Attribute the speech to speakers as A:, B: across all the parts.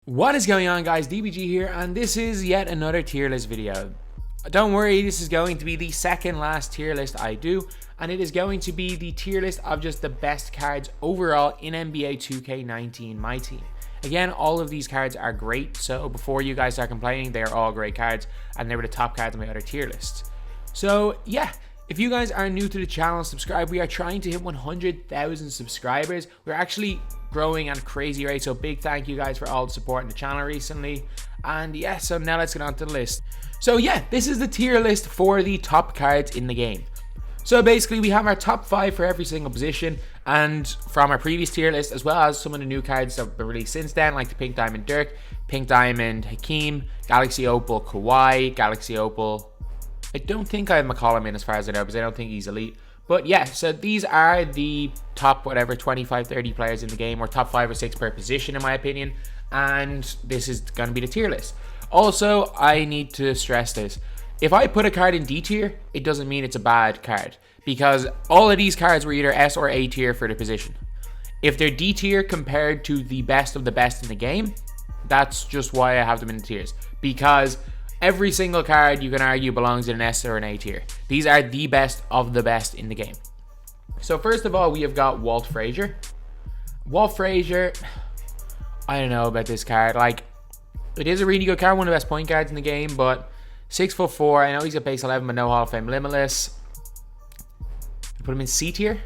A: What is going on, guys? DBG here, and this is yet another tier list video. Don't worry, this is going to be the second last tier list I do, and it is going to be the tier list of just the best cards overall in NBA 2K19 MyTEAM. Again, all of these cards are great, so before you guys start complaining, they are all great cards, and they were the top cards on my other tier lists. So yeah, if you guys are new to the channel, subscribe. We are trying to hit 100,000 subscribers. We're actually growing at a crazy rate, so big thank you guys for all the support in the channel recently. And yeah, so now let's get on to the list. So yeah, this is the tier list for the top cards in the game. So basically we have our top 5 for every single position, and from our previous tier list, as well as some of the new cards that have been released since then, like the Pink Diamond Dirk, Pink Diamond Hakeem, Galaxy Opal Kawhi, Galaxy Opal, I don't think I have McCollum in as far as I know, because I don't think he's elite. But yeah, so these are the top, whatever, 25, 30 players in the game, or top 5 or 6 per position in my opinion. And this is going to be the tier list. Also, I need to stress this. If I put a card in D tier, it doesn't mean it's a bad card, because all of these cards were either S or A tier for the position. If they're D tier compared to the best of the best in the game, that's just why I have them in the tiers. Because every single card, you can argue, belongs in an S or an A tier. These are the best of the best in the game. So first of all, we have got Walt Frazier. Walt Frazier, I don't know about this card. Like, it is a really good card, one of the best point guards in the game, but 6'4", I know he's got base 11, but no Hall of Fame Limitless. Put him in C tier.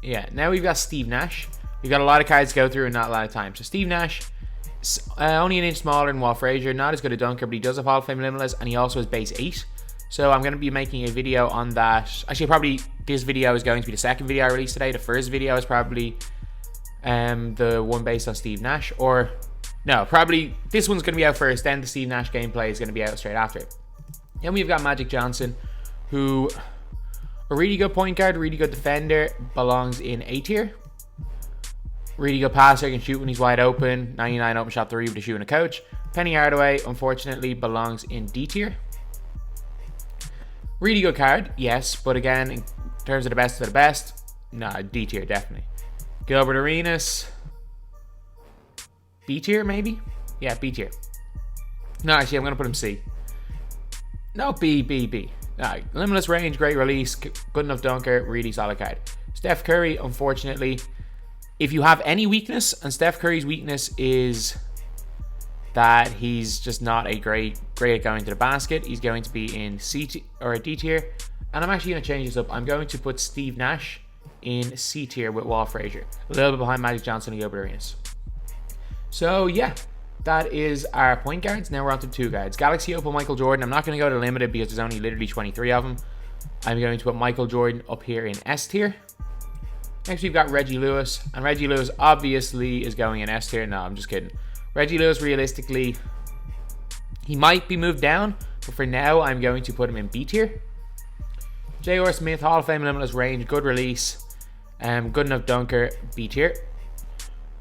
A: Yeah, now we've got Steve Nash. We've got a lot of cards to go through and not a lot of time. So Steve Nash, only an inch smaller than Walt Frazier, not as good a dunker, but he does have Hall of Fame Limitless, and he also has base 8. So I'm going to be making a video on that. Actually, probably this video is going to be the second video I released today. The first video is probably the one based on Steve Nash, or no, probably this one's going to be out first, then the Steve Nash gameplay is going to be out straight after it. Then we've got Magic Johnson, who, a really good point guard, really good defender, belongs in A tier. Really good passer, can shoot when he's wide open, 99 open shot 3 with a shoe and a coach. Penny Hardaway, unfortunately, belongs in D tier. Really good card, yes, but again, in terms of the best, no, D tier, definitely. Gilbert Arenas, B tier, maybe? Yeah, B tier. No, actually, I'm going to put him C. No, B. Limitless range, great release, good enough dunker, really solid card. Steph Curry, unfortunately, if you have any weakness, and Steph Curry's weakness is that he's just not a great at going to the basket, he's going to be in C tier or a D tier. And I'm actually going to change this up. I'm going to put Steve Nash in C tier with Walt Frazier, a little bit behind Magic Johnson and Gilbert Arenas. So yeah, that is our point guards. Now we're on to two guards. Galaxy Opal Michael Jordan. I'm not going to go to limited because there's only literally 23 of them. I'm going to put Michael Jordan up here in S tier. Next we've got Reggie Lewis, and Reggie Lewis obviously is going in S tier. No, I'm just kidding. Reggie Lewis, realistically, he might be moved down, but for now I'm going to put him in B tier. J.R. Smith, Hall of Fame Limitless range, good release, good enough dunker, B tier.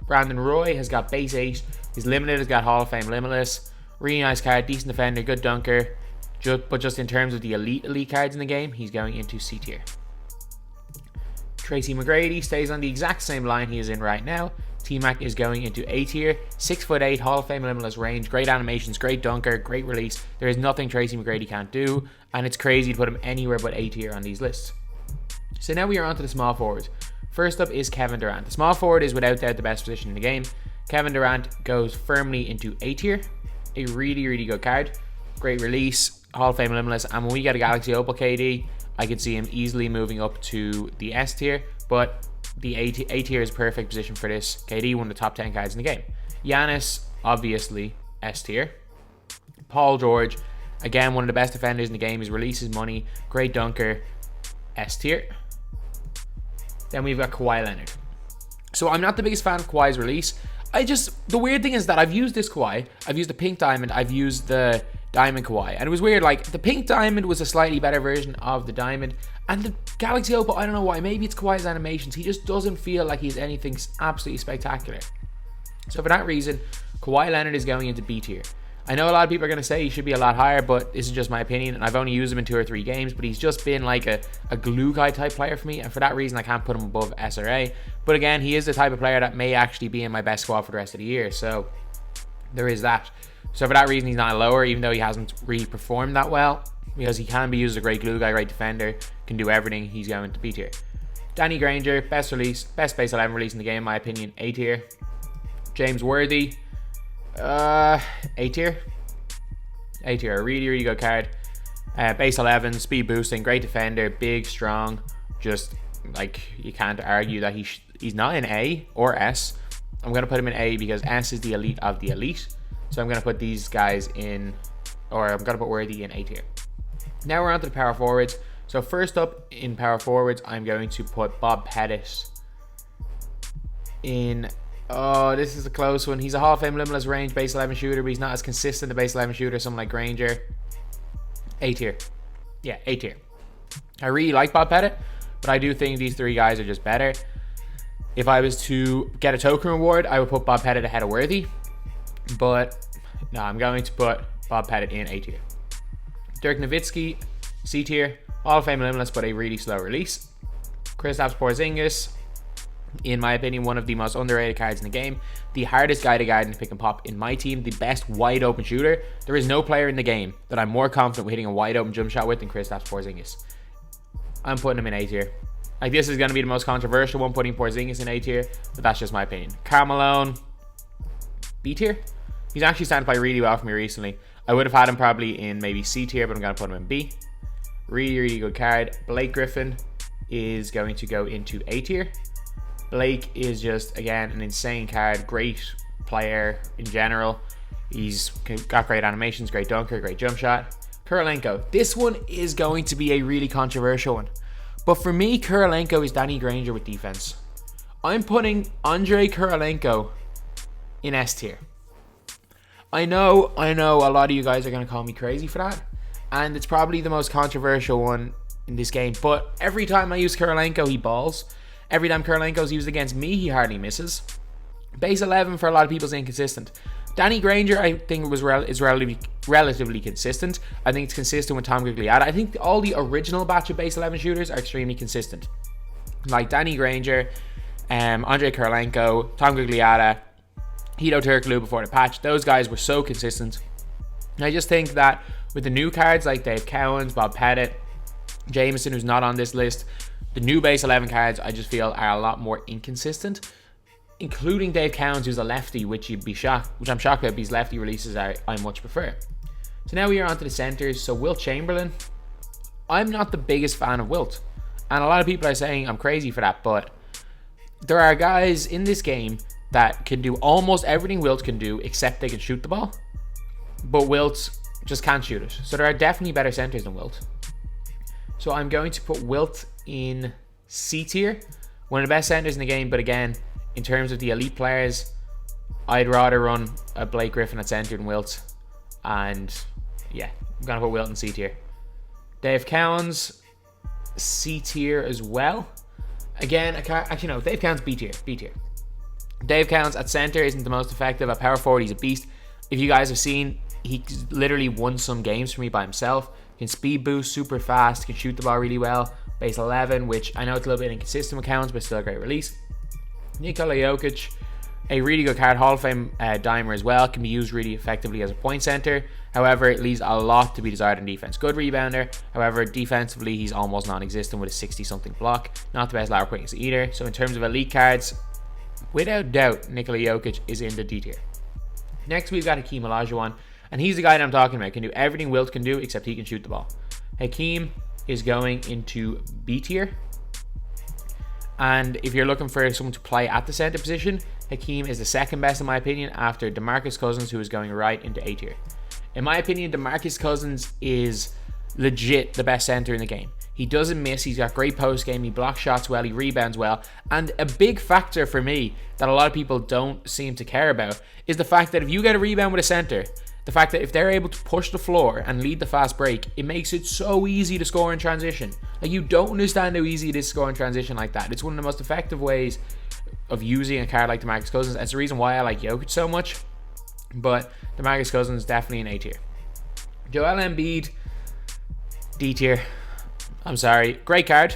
A: Brandon Roy has got base 8, he's limited, has got Hall of Fame Limitless, really nice card, decent defender, good dunker, but just in terms of the elite cards in the game, he's going into C tier. Tracy McGrady stays on the exact same line he is in right now. T-Mac is going into A tier, 6'8", Hall of Fame Limitless range, great animations, great dunker, great release. There is nothing Tracy McGrady can't do, and it's crazy to put him anywhere but A tier on these lists. So now we are on to the small forwards. First up is Kevin Durant. The small forward is without doubt the best position in the game. Kevin Durant goes firmly into A tier. A really good card. Great release, Hall of Fame Limitless, and when we get a Galaxy Opal KD, I could see him easily moving up to the S tier, but the A tier is perfect position for this. KD, one of the top 10 cards in the game. Giannis, obviously, S tier. Paul George, again, one of the best defenders in the game. His release is money, great dunker, S tier. Then we've got Kawhi Leonard. So I'm not the biggest fan of Kawhi's release. The weird thing is that I've used this Kawhi, I've used the Pink Diamond, I've used the Diamond Kawhi, and it was weird, like, the Pink Diamond was a slightly better version of the Diamond, and the Galaxy Opal, I don't know why, maybe it's Kawhi's animations, he just doesn't feel like he's anything absolutely spectacular. So for that reason, Kawhi Leonard is going into B tier. I know a lot of people are going to say he should be a lot higher, but this is just my opinion, and I've only used him in 2 or 3 games, but he's just been like a glue guy type player for me, and for that reason I can't put him above SRA. But again, he is the type of player that may actually be in my best squad for the rest of the year, so there is that. So for that reason, he's not lower, even though he hasn't really performed that well, because he can be used as a great glue guy, great defender, can do everything. He's going to B tier. Danny Granger, best release, best base 11 release in the game, in my opinion, A tier. James Worthy, A tier. A tier, a really, really good card. Base 11, speed boosting, great defender, big, strong. Just like, you can't argue that he's not in A or S. I'm going to put him in A because S is the elite of the elite. So I'm going to put these guys in, or I'm going to put Worthy in A tier. Now we're on to the power forwards. So first up in power forwards, I'm going to put Bob Pettit in. Oh, this is a close one. He's a Hall of Fame limitless range base 11 shooter, but he's not as consistent a base 11 shooter as someone like Granger. A tier. Yeah, A tier. I really like Bob Pettit, but I do think these 3 guys are just better. If I was to get a token reward, I would put Bob Pettit ahead of Worthy. But no, I'm going to put Bob Pettit in A tier. Dirk Nowitzki, C tier. Hall of Fame limitless, but a really slow release. Kristaps Porzingis, in my opinion, one of the most underrated cards in the game. The hardest guy to guard and pick and pop in my team. The best wide open shooter. There is no player in the game that I'm more confident with hitting a wide open jump shot with than Kristaps Porzingis. I'm putting him in A tier. Like, this is going to be the most controversial one, putting Porzingis in A tier, but that's just my opinion. Karl Malone, B tier. He's actually starting to play really well for me recently. I would have had him probably in maybe C tier, but I'm going to put him in B. Really, really good card. Blake Griffin is going to go into A tier. Blake is just, again, an insane card. Great player in general. He's got great animations, great dunker, great jump shot. Kurylenko. This one is going to be a really controversial one. But for me, Kurylenko is Danny Granger with defense. I'm putting Andre Kurylenko in S tier. I know a lot of you guys are going to call me crazy for that. And it's probably the most controversial one in this game. But every time I use Kurylenko, he balls. Every time Kurylenko's used against me, he hardly misses. Base 11 for a lot of people is inconsistent. Danny Granger, I think, is relatively consistent. I think it's consistent with Tom Gugliotta. I think all the original batch of base 11 shooters are extremely consistent. Like Danny Granger, Andre Kurylenko, Tom Gugliotta, Hedo Turkoglu before the patch. Those guys were so consistent. And I just think that with the new cards like Dave Cowens, Bob Pettit, Jameson, who's not on this list, the new base 11 cards I just feel are a lot more inconsistent, including Dave Cowens, who's a lefty, which I'm shocked about because lefty releases I much prefer. So now we are on to the centers. So Wilt Chamberlain, I'm not the biggest fan of Wilt, and a lot of people are saying I'm crazy for that, but there are guys in this game that can do almost everything Wilt can do except they can shoot the ball, but Wilt just can't shoot it. So there are definitely better centers than Wilt. So I'm going to put Wilt in C tier, one of the best centers in the game, but again, in terms of the elite players, I'd rather run a Blake Griffin at center than Wilt. And yeah, I'm going to put Wilt in C tier. Dave Cowens, C tier as well. Again, actually no, Dave Cowens, B tier. Dave Cowens at center isn't the most effective. At power forward, he's a beast. If you guys have seen, he literally won some games for me by himself. Can speed boost super fast, can shoot the ball really well. Base 11, which I know it's a little bit inconsistent with Cowens, but still a great release. Nikola Jokic, a really good card, Hall of Fame dimer as well, can be used really effectively as a point center. However, it leaves a lot to be desired in defense. Good rebounder, however, defensively he's almost non-existent with a 60-something block. Not the best lateral quickness either. So in terms of elite cards, without doubt, Nikola Jokic is in the D tier. Next, we've got Hakeem Olajuwon, and he's the guy that I'm talking about. Can do everything Wilt can do, except he can shoot the ball. Hakeem is going into B tier. And if you're looking for someone to play at the center position, Hakeem is the second best in my opinion after DeMarcus Cousins, who is going right into A tier. In my opinion, DeMarcus Cousins is legit the best center in the game. He doesn't miss, he's got great post game, he blocks shots well, he rebounds well, and a big factor for me that a lot of people don't seem to care about is the fact that if you get a rebound with a center, the fact that if they're able to push the floor and lead the fast break, it makes it so easy to score in transition. Like, you don't understand how easy it is to score in transition like that. It's one of the most effective ways of using a card like DeMarcus Cousins. That's the reason why I like Jokic so much. But DeMarcus Cousins definitely an A tier. Joel Embiid, D tier. I'm sorry, great card.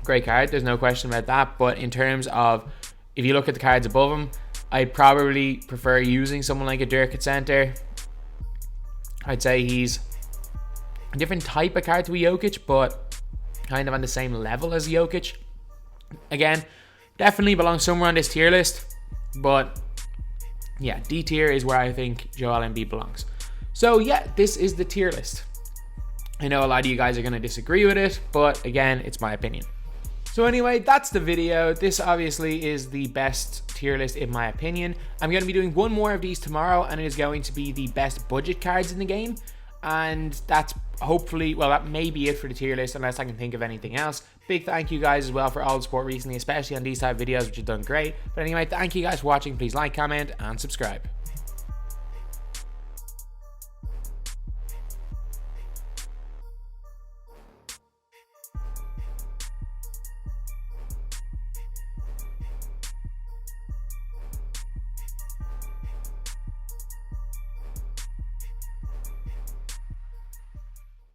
A: Great card, there's no question about that. But in terms of, if you look at the cards above him, I'd probably prefer using someone like a Dirk at center. I'd say he's a different type of card to a Jokic, but kind of on the same level as Jokic. Again, definitely belongs somewhere on this tier list, but yeah, D tier is where I think Joel Embiid belongs. So yeah, this is the tier list. I know a lot of you guys are going to disagree with it, but again, it's my opinion. So anyway, that's the video. This obviously is the best tier list in my opinion. I'm going to be doing one more of these tomorrow, and it is going to be the best budget cards in the game. And that's hopefully, well, that may be it for the tier list unless I can think of anything else. Big thank you guys as well for all the support recently, especially on these type of videos, which have done great. But anyway, thank you guys for watching. Please like, comment, and subscribe.